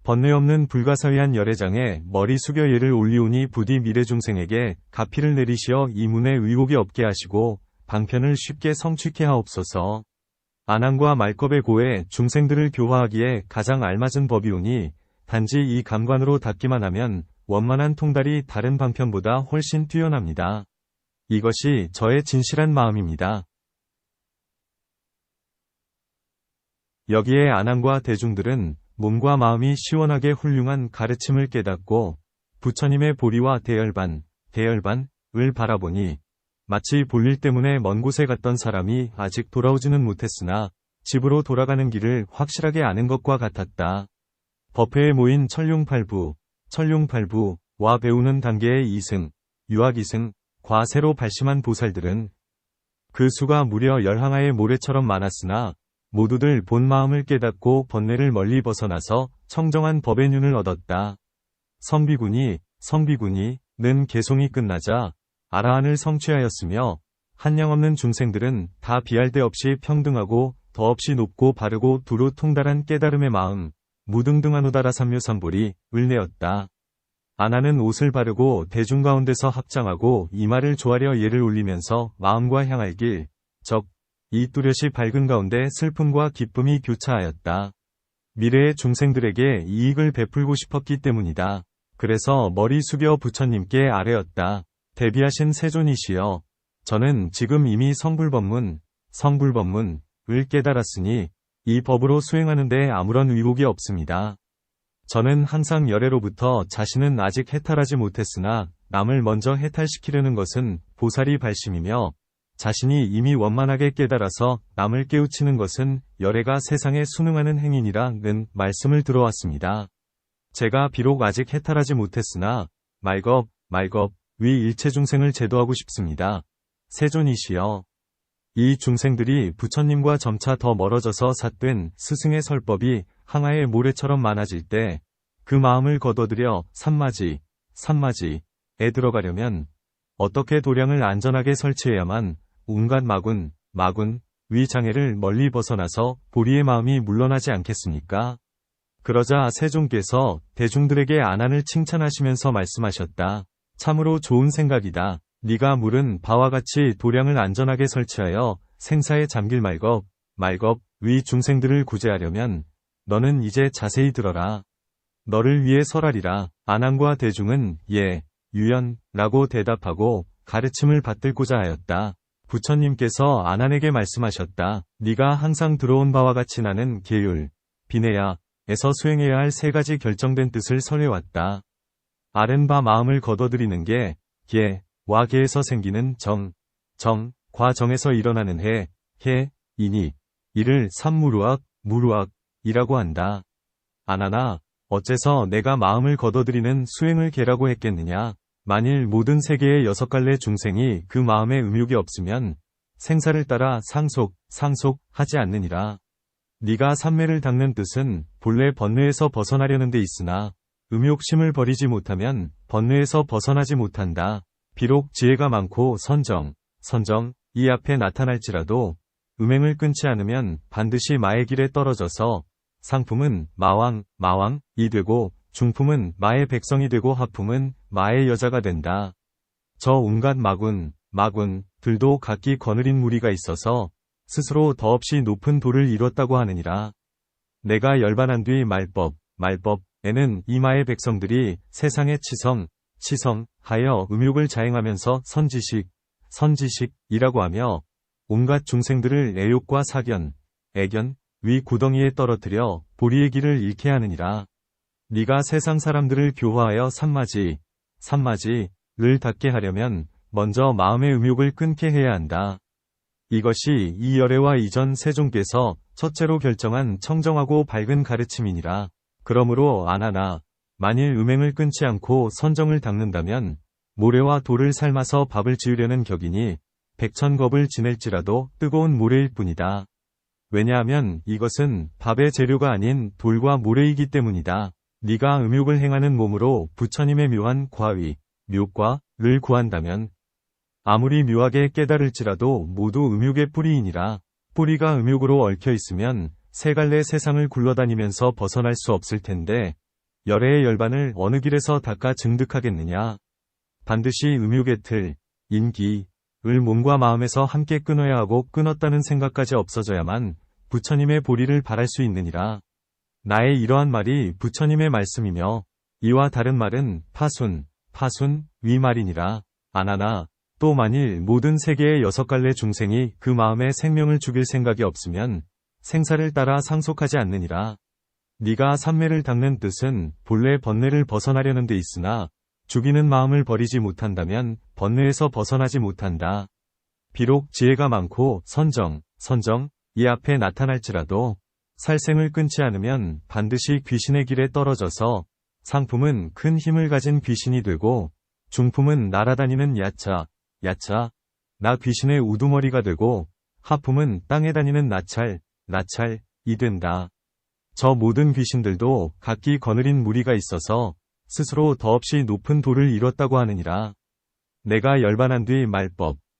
번뇌 없는 불가사의한 열애장에 머리 숙여 예를 올리오니 부디 미래 중생에게 가피를 내리시어 이 문에 의혹이 없게 하시고 방편을 쉽게 성취케 하옵소서. 안항과 말겁의 고에 중생들을 교화하기에 가장 알맞은 법이오니 단지 이 감관으로 닦기만 하면 원만한 통달이 다른 방편보다 훨씬 뛰어납니다. 이것이 저의 진실한 마음입니다. 여기에 안항과 대중들은 몸과 마음이 시원하게 훌륭한 가르침을 깨닫고 부처님의 보리와 대열반을 바라보니 마치 볼일 때문에 먼 곳에 갔던 사람이 아직 돌아오지는 못했으나 집으로 돌아가는 길을 확실하게 아는 것과 같았다. 법회에 모인 천룡팔부와 배우는 단계의 이승, 유학이승, 과 새로 발심한 보살들은 그 수가 무려 10항아의 모래처럼 많았으나 모두들 본 마음을 깨닫고 번뇌를 멀리 벗어나서 청정한 법의 윤을 얻었다. 성비군이는 개송이 끝나자 아라한을 성취하였으며 한량없는 중생들은 다 비할 데 없이 평등하고 더없이 높고 바르고 두루 통달한 깨달음의 마음, 무등등하노다라 삼묘삼보리을 내었다. 아나는 옷을 바르고 대중 가운데서 합장하고 이마를 조아려 예를 올리면서 마음과 향할 길, 이 뚜렷이 밝은 가운데 슬픔과 기쁨이 교차하였다. 미래의 중생들에게 이익을 베풀고 싶었기 때문이다. 그래서 머리 숙여 부처님께 아뢰었다. 대비하신 세존이시여, 저는 지금 이미 성불법문을 깨달았으니 이 법으로 수행하는데 아무런 의혹이 없습니다. 저는 항상 열애로부터 자신은 아직 해탈하지 못했으나 남을 먼저 해탈시키려는 것은 보살이 발심이며 자신이 이미 원만하게 깨달아서 남을 깨우치는 것은 열애가 세상에 순응하는 행위니라는 말씀을 들어왔습니다. 제가 비록 아직 해탈하지 못했으나 말겁 위 일체 중생을 제도하고 싶습니다. 세존이시여, 이 중생들이 부처님과 점차 더 멀어져서 삿된 스승의 설법이 항아의 모래처럼 많아질 때 그 마음을 거둬들여 산마지에 들어가려면 어떻게 도량을 안전하게 설치해야만 온갖 마군, 위 장애를 멀리 벗어나서 보리의 마음이 물러나지 않겠습니까? 그러자 세종께서 대중들에게 안한을 칭찬하시면서 말씀하셨다. 참으로 좋은 생각이다. 네가 물은 바와 같이 도량을 안전하게 설치하여 생사에 잠길 말겁 위 중생들을 구제하려면 너는 이제 자세히 들어라. 너를 위해 설하리라. 안항과 대중은 예, 유연라고 대답하고 가르침을 받들고자 하였다. 부처님께서 아난에게 말씀하셨다. 네가 항상 들어온 바와 같이 나는 계율, 비내야에서 수행해야 할 세 가지 결정된 뜻을 설해왔다. 알은 바 마음을 거둬들이는 게 와 계에서 생기는 과 정에서 일어나는 이니 이를 무루악이라고 한다. 아나나, 어째서 내가 마음을 거둬들이는 수행을 계라고 했겠느냐? 만일 모든 세계의 6갈래 중생이 그 마음에 음욕이 없으면 생사를 따라 상속하지 않느니라. 네가 삼매를 닦는 뜻은 본래 번뇌에서 벗어나려는 데 있으나 음욕심을 버리지 못하면 번뇌에서 벗어나지 못한다. 비록 지혜가 많고 선정 이 앞에 나타날지라도 음행을 끊지 않으면 반드시 마의 길에 떨어져서 상품은 마왕이 되고 중품은 마의 백성이 되고 하품은 마의 여자가 된다. 저 온갖 마군들도 각기 거느린 무리가 있어서 스스로 더없이 높은 도를 이뤘다고 하느니라. 내가 열반한 뒤 말법에는 이 마의 백성들이 세상의 치성하여 음욕을 자행하면서 선지식이라고 하며 온갖 중생들을 애욕과 애견, 위 구덩이에 떨어뜨려 보리의 길을 잃게 하느니라. 네가 세상 사람들을 교화하여 삼마지를 닿게 하려면 먼저 마음의 음욕을 끊게 해야 한다. 이것이 이 열애와 이전 세종께서 첫째로 결정한 청정하고 밝은 가르침이니라. 그러므로 아나나, 만일 음행을 끊지 않고 선정을 닦는다면 모래와 돌을 삶아서 밥을 지으려는 격이니 백천겁을 지낼지라도 뜨거운 모래일 뿐이다. 왜냐하면 이것은 밥의 재료가 아닌 돌과 모래이기 때문이다. 네가 음욕을 행하는 몸으로 부처님의 묘한 묘과를 구한다면 아무리 묘하게 깨달을지라도 모두 음욕의 뿌리이니라. 뿌리가 음욕으로 얽혀 있으면 세 갈래 세상을 굴러다니면서 벗어날 수 없을 텐데 열애의 열반을 어느 길에서 닦아 증득하겠느냐. 반드시 음욕의 틀, 인기를 몸과 마음에서 함께 끊어야 하고 끊었다는 생각까지 없어져야만 부처님의 보리를 바랄 수 있느니라. 나의 이러한 말이 부처님의 말씀이며 이와 다른 말은 파순 위 말이니라. 아나나, 또 만일 모든 세계의 6갈래 중생이 그 마음에 생명을 죽일 생각이 없으면 생사를 따라 상속하지 않느니라. 네가 삼매를 닦는 뜻은 본래 번뇌를 벗어나려는 데 있으나 죽이는 마음을 버리지 못한다면 번뇌에서 벗어나지 못한다. 비록 지혜가 많고 선정 이 앞에 나타날지라도 살생을 끊지 않으면 반드시 귀신의 길에 떨어져서 상품은 큰 힘을 가진 귀신이 되고 중품은 날아다니는 야차 나 귀신의 우두머리가 되고 하품은 땅에 다니는 나찰이 된다. 저 모든 귀신들도 각기 거느린 무리가 있어서 스스로 더없이 높은 도를 이뤘다고 하느니라. 내가 열반한 뒤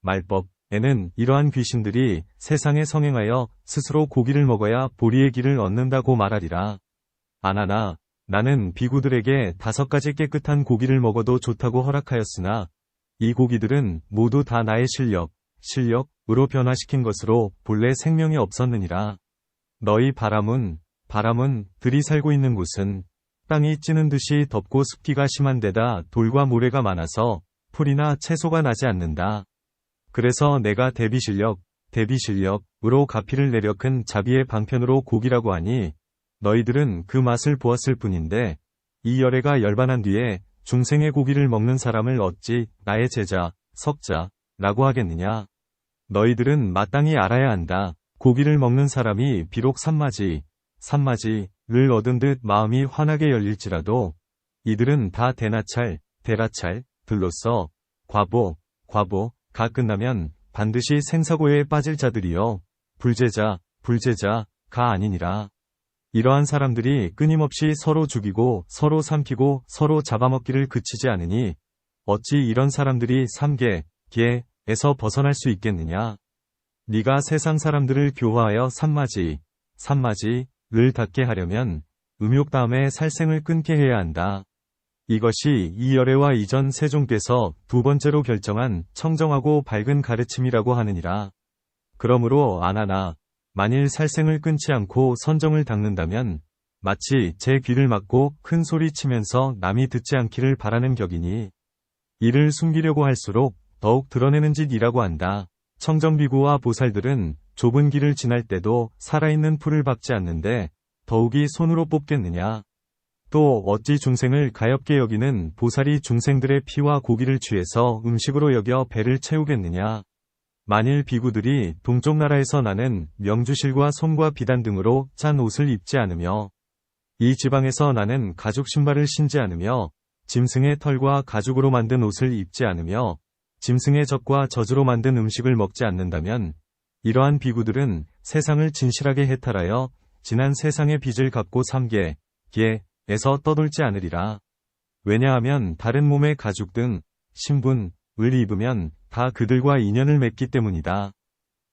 말법에는 이러한 귀신들이 세상에 성행하여 스스로 고기를 먹어야 보리의 길을 얻는다고 말하리라. 아나나, 나는 비구들에게 5가지 깨끗한 고기를 먹어도 좋다고 허락하였으나 이 고기들은 모두 다 나의 실력으로 변화시킨 것으로 본래 생명이 없었느니라. 너희 바람은들이 살고 있는 곳은 땅이 찌는 듯이 덥고 습기가 심한 데다 돌과 모래가 많아서 풀이나 채소가 나지 않는다. 그래서 내가 대비실력으로 가피를 내려 큰 자비의 방편으로 고기라고 하니 너희들은 그 맛을 보았을 뿐인데 이 열애가 열반한 뒤에 중생의 고기를 먹는 사람을 어찌 나의 제자, 석자라고 하겠느냐. 너희들은 마땅히 알아야 한다. 고기를 먹는 사람이 비록 삼마지를 얻은 듯 마음이 환하게 열릴지라도 이들은 다 대라찰들로서 과보가 끝나면 반드시 생사고에 빠질 자들이요 불제자가 아니니라. 이러한 사람들이 끊임없이 서로 죽이고 서로 삼키고 서로 잡아먹기를 그치지 않으니 어찌 이런 사람들이 삼계에서 벗어날 수 있겠느냐. 네가 세상 사람들을 교화하여 삼마지를 닿게 하려면 음욕 다음에 살생을 끊게 해야 한다. 이것이 이 열애와 이전 세종께서 두 번째로 결정한 청정하고 밝은 가르침이라고 하느니라. 그러므로 아나나, 만일 살생을 끊지 않고 선정을 닦는다면 마치 제 귀를 막고 큰 소리 치면서 남이 듣지 않기를 바라는 격이니 이를 숨기려고 할수록 더욱 드러내는 짓이라고 한다. 청정비구와 보살들은 좁은 길을 지날 때도 살아있는 풀을 밟지 않는데 더욱이 손으로 뽑겠느냐. 또 어찌 중생을 가엾게 여기는 보살이 중생들의 피와 고기를 취해서 음식으로 여겨 배를 채우겠느냐. 만일 비구들이 동쪽 나라에서 나는 명주실과 솜과 비단 등으로 짠 옷을 입지 않으며 이 지방에서 나는 가죽 신발을 신지 않으며 짐승의 털과 가죽으로 만든 옷을 입지 않으며 짐승의 젖과 젖으로 만든 음식을 먹지 않는다면 이러한 비구들은 세상을 진실하게 해탈하여 지난 세상의 빚을 갚고 삼계, 에서 떠돌지 않으리라. 왜냐하면 다른 몸의 가죽 등 신분, 을 입으면 다 그들과 인연을 맺기 때문이다.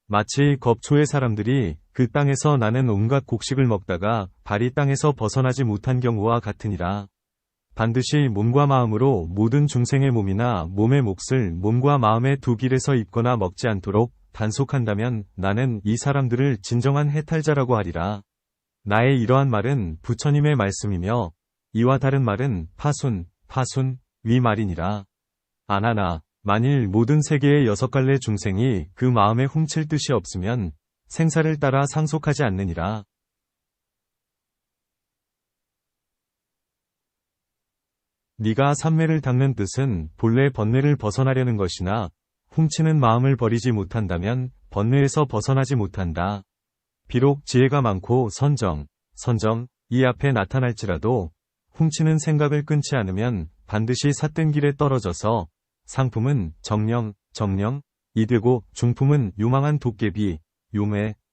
마치 겁초의 사람들이 그 땅에서 나는 온갖 곡식을 먹다가 발이 땅에서 벗어나지 못한 경우와 같으니라. 반드시 몸과 마음으로 모든 중생의 몸이나 몸의 몫을 몸과 마음의 두 길에서 입거나 먹지 않도록 단속한다면 나는 이 사람들을 진정한 해탈자라고 하리라. 나의 이러한 말은 부처님의 말씀이며 이와 다른 말은 파순, 위 말이니라. 아나나, 만일 모든 세계의 6갈래 중생이 그 마음에 훔칠 뜻이 없으면 생사를 따라 상속하지 않느니라. 네가 삼매를 닦는 뜻은 본래 번뇌를 벗어나려는 것이나 훔치는 마음을 버리지 못한다면 번뇌에서 벗어나지 못한다. 비록 지혜가 많고 선정, 이 앞에 나타날지라도 훔치는 생각을 끊지 않으면 반드시 삿된 길에 떨어져서 상품은 정령, 이 되고 중품은 요망한 도깨비,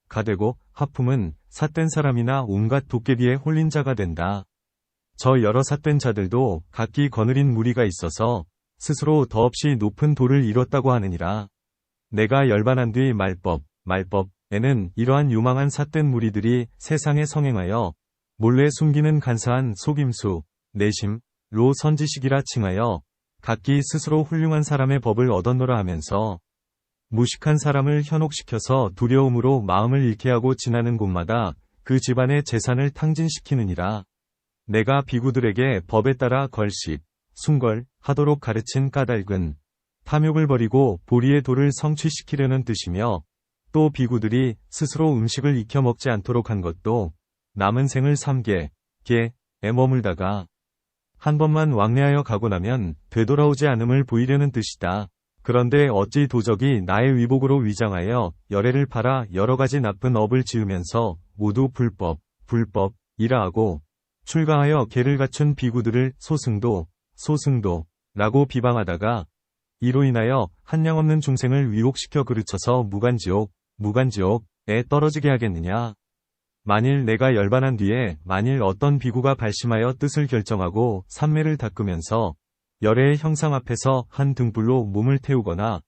가 되고 하품은 삿된 사람이나 온갖 도깨비에 홀린 자가 된다. 저 여러 삿된 자들도 각기 거느린 무리가 있어서 스스로 더없이 높은 도를 이뤘다고 하느니라. 내가 열반한 뒤 말법에는 이러한 요망한 삿된 무리들이 세상에 성행하여 몰래 숨기는 간사한 속임수, 내심로 선지식이라 칭하여 각기 스스로 훌륭한 사람의 법을 얻었노라 하면서 무식한 사람을 현혹시켜서 두려움으로 마음을 잃게 하고 지나는 곳마다 그 집안의 재산을 탕진시키느니라. 내가 비구들에게 법에 따라 걸식, 순걸 하도록 가르친 까닭은 탐욕을 버리고 보리의 도를 성취시키려는 뜻이며 또 비구들이 스스로 음식을 익혀 먹지 않도록 한 것도 남은 생을 삼계에 머물다가 한 번만 왕래하여 가고 나면 되돌아오지 않음을 보이려는 뜻이다. 그런데 어찌 도적이 나의 위복으로 위장하여 열애를 팔아 여러가지 나쁜 업을 지으면서 모두 불법이라 하고 출가하여 계를 갖춘 비구들을 소승도라고 비방하다가 이로 인하여 한량 없는 중생을 위혹시켜 그르쳐서 무간지옥에 떨어지게 하겠느냐. 만일 내가 열반한 뒤에 만일 어떤 비구가 발심하여 뜻을 결정하고 삼매를 닦으면서 열애의 형상 앞에서 한 등불로 몸을 태우거나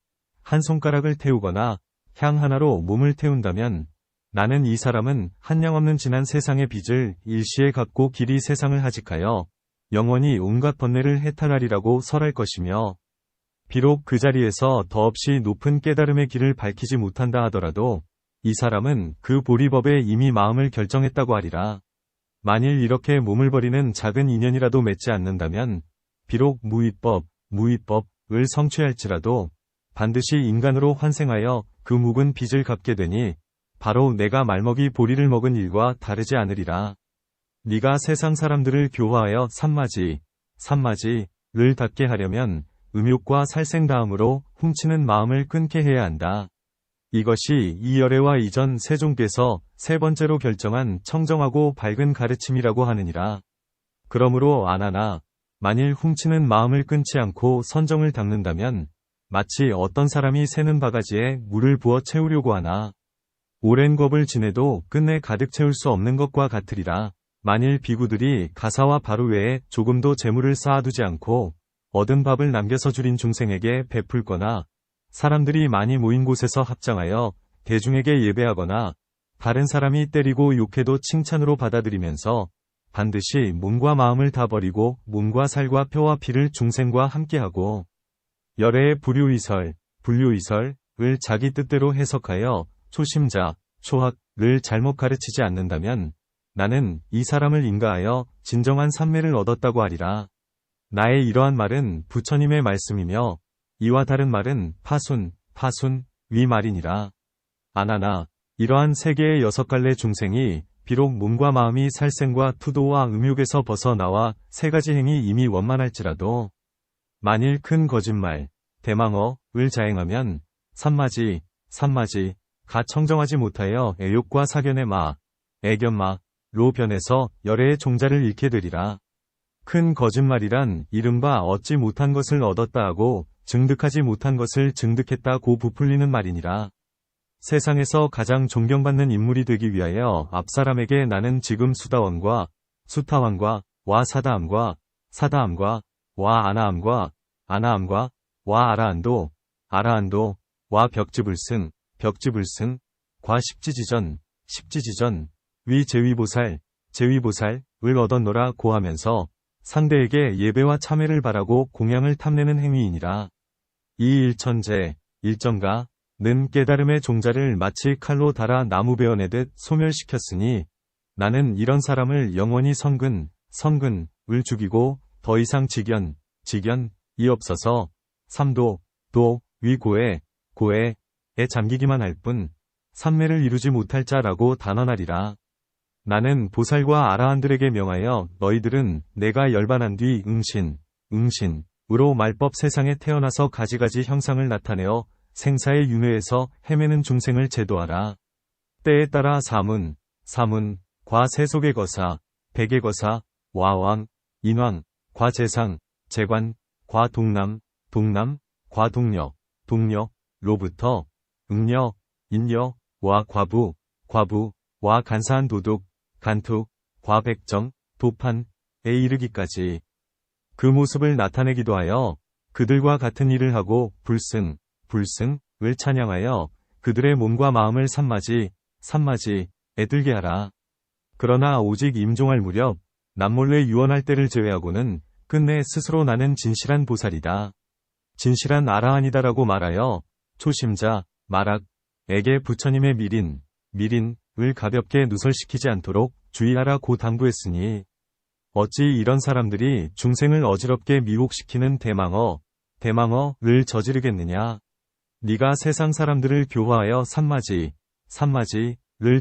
한 손가락을 태우거나 향 하나로 몸을 태운다면 나는 이 사람은 한량 없는 지난 세상의 빚을 일시에 갚고 길이 세상을 하직하여 영원히 온갖 번뇌를 해탈하리라고 설할 것이며 비록 그 자리에서 더없이 높은 깨달음의 길을 밝히지 못한다 하더라도 이 사람은 그 보리법에 이미 마음을 결정했다고 하리라. 만일 이렇게 몸을 버리는 작은 인연이라도 맺지 않는다면 비록 무위법을 성취할지라도 반드시 인간으로 환생하여 그 묵은 빚을 갚게 되니 바로 내가 말먹이 보리를 먹은 일과 다르지 않으리라. 네가 세상 사람들을 교화하여 삼마지를 닫게 하려면 음욕과 살생다음으로 훔치는 마음을 끊게 해야 한다. 이것이 이 열애와 이전 세종께서 세 번째로 결정한 청정하고 밝은 가르침이라고 하느니라. 그러므로 아나나, 만일 훔치는 마음을 끊지 않고 선정을 닦는다면 마치 어떤 사람이 새는 바가지에 물을 부어 채우려고 하나 오랜 겁을 지내도 끝내 가득 채울 수 없는 것과 같으리라. 만일 비구들이 가사와 바로 외에 조금도 재물을 쌓아두지 않고 얻은 밥을 남겨서 줄인 중생에게 베풀거나 사람들이 많이 모인 곳에서 합장하여 대중에게 예배하거나 다른 사람이 때리고 욕해도 칭찬으로 받아들이면서 반드시 몸과 마음을 다 버리고 몸과 살과 뼈와 피를 중생과 함께하고 열애의 불효이설을 자기 뜻대로 해석하여 초심자, 초학을 잘못 가르치지 않는다면 나는 이 사람을 인가하여 진정한 삼매를 얻었다고 하리라. 나의 이러한 말은 부처님의 말씀이며 이와 다른 말은 파순, 위 말이니라. 아나나 이러한 세계의 6갈래 중생이 비록 몸과 마음이 살생과 투도와 음욕에서 벗어나와 3가지 행이 이미 원만할지라도 만일 큰 거짓말, 대망어을 자행하면 산마지, 가 청정하지 못하여 애욕과 사견의 애견마로 변해서 열애의 종자를 잃게 되리라. 큰 거짓말이란 이른바 얻지 못한 것을 얻었다 하고 증득하지 못한 것을 증득했다고 부풀리는 말이니라. 세상에서 가장 존경받는 인물이 되기 위하여 앞사람에게 나는 지금 수다원과 수타왕과 와 사다함과 와 아나함과 와 아라한도 와 벽지불승 과 십지지전 위 제위보살을 얻었노라 고 하면서 상대에게 예배와 참회를 바라고 공양을 탐내는 행위이니라. 이 일천재, 일정가는 깨달음의 종자를 마치 칼로 달아 나무 베어내듯 소멸시켰으니 나는 이런 사람을 영원히 성근을 죽이고 더 이상 직연이 없어서 삼도, 위 고해에 잠기기만 할 뿐 삼매를 이루지 못할 자라고 단언하리라. 나는 보살과 아라한들에게 명하여 너희들은 내가 열반한 뒤 응신으로 말법 세상에 태어나서 가지가지 형상을 나타내어 생사의 윤회에서 헤매는 중생을 제도하라. 때에 따라 사문, 과 세속의 거사, 백의 거사, 와왕, 인왕, 과 재상, 재관, 과 동남, 과 동녀로부터 응녀, 인녀, 와 과부, 와 간사한 도둑, 간투, 과 백정, 도판에 이르기까지 그 모습을 나타내기도 하여 그들과 같은 일을 하고 불승을 찬양하여 그들의 몸과 마음을 산마지에 들게 하라. 그러나 오직 임종할 무렵 남몰래 유언할 때를 제외하고는 끝내 스스로 나는 진실한 보살이다. 진실한 아라한이다라고 말하여 초심자, 마락에게 부처님의 미린을 가볍게 누설시키지 않도록 주의하라고 당부했으니 어찌 이런 사람들이 중생을 어지럽게 미혹시키는 대망어를 저지르겠느냐. 네가 세상 사람들을 교화하여 산마지를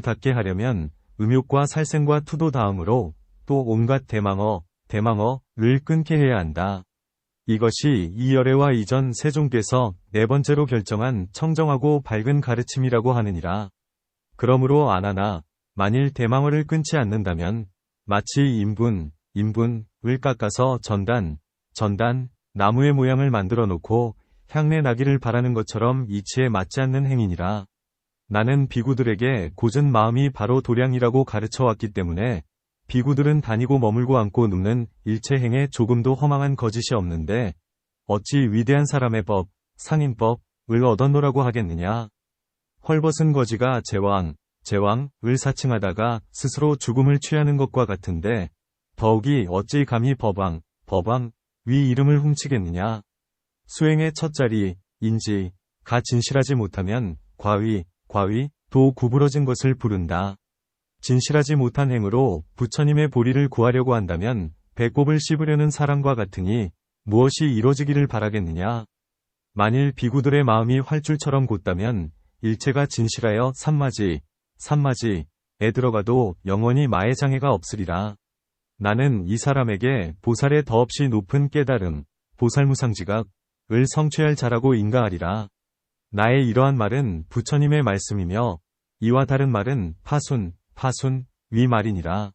닫게 하려면 음욕과 살생과 투도 다음으로 또 온갖 대망어를 끊게 해야 한다. 이것이 이 열애와 이전 세종께서 4번째로 결정한 청정하고 밝은 가르침이라고 하느니라. 그러므로 아나나 만일 대망어를 끊지 않는다면 마치 인분을 깎아서 전단, 나무의 모양을 만들어 놓고 향내 나기를 바라는 것처럼 이치에 맞지 않는 행위니라. 나는 비구들에게 고전 마음이 바로 도량이라고 가르쳐 왔기 때문에 비구들은 다니고 머물고 앉고 눕는 일체행에 조금도 허망한 거짓이 없는데 어찌 위대한 사람의 법, 상인법을 얻었노라고 하겠느냐. 헐벗은 거지가 제왕을 사칭하다가 스스로 죽음을 취하는 것과 같은데 더욱이 어찌 감히 법왕 위 이름을 훔치겠느냐. 수행의 첫 자리, 인지가 진실하지 못하면 과위도 구부러진 것을 부른다. 진실하지 못한 행으로 부처님의 보리를 구하려고 한다면 배꼽을 씹으려는 사람과 같으니 무엇이 이루어지기를 바라겠느냐. 만일 비구들의 마음이 활줄처럼 곧다면 일체가 진실하여 산마지에 들어가도 영원히 마의 장애가 없으리라. 나는 이 사람에게 보살의 더없이 높은 깨달음, 보살무상지각을 성취할 자라고 인가하리라. 나의 이러한 말은 부처님의 말씀이며 이와 다른 말은 파순, 위 말이니라.